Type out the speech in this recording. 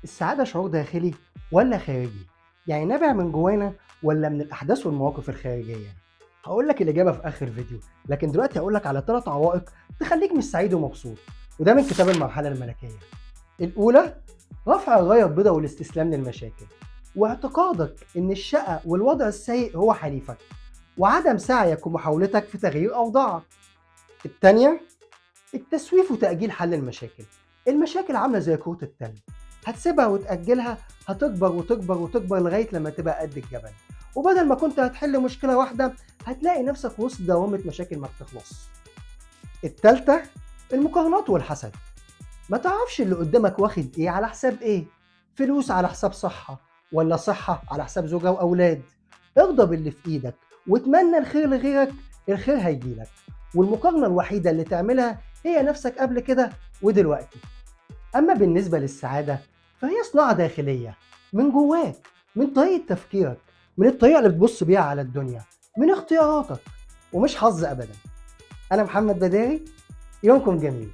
السعادة شعور داخلي ولا خارجي؟ يعني نابع من جوانا ولا من الأحداث والمواقف الخارجية؟ هقول لك الإجابة في آخر فيديو، لكن دلوقتي هقول لك على 3 عوائق تخليك مش سعيد ومبسوط، وده من كتاب المرحلة الملكية. الأولى رفع الراية البيضاء والاستسلام للمشاكل، واعتقادك إن الشقة والوضع السيء هو حليفك، وعدم سعيك ومحاولتك في تغيير أوضاعك. التانية التسويف وتأجيل حل المشاكل. المشاكل عاملة زي كرة التلج، هتسيبها وتأجلها هتكبر وتكبر وتكبر لغاية لما تبقى قد الجبل، وبدل ما كنت هتحل مشكلة واحدة هتلاقي نفسك وسط دوامة مشاكل ما بتخلص. التالتة المقارنات والحسد، ما تعرفش اللي قدامك واخد ايه على حساب ايه، فلوس على حساب صحة ولا صحة على حساب زوجة وأولاد. ارضى باللي في ايدك واتمنى الخير لغيرك، الخير هيجيلك، والمقارنة الوحيدة اللي تعملها هي نفسك قبل كده ودلوقتي. أما بالنسبة للسعادة فهي صناعة داخلية من جواك، من طريقة تفكيرك، من الطريقة اللي بتبص بيها على الدنيا، من اختياراتك، ومش حظ أبدا. أنا محمد بداري، يومكم جميل.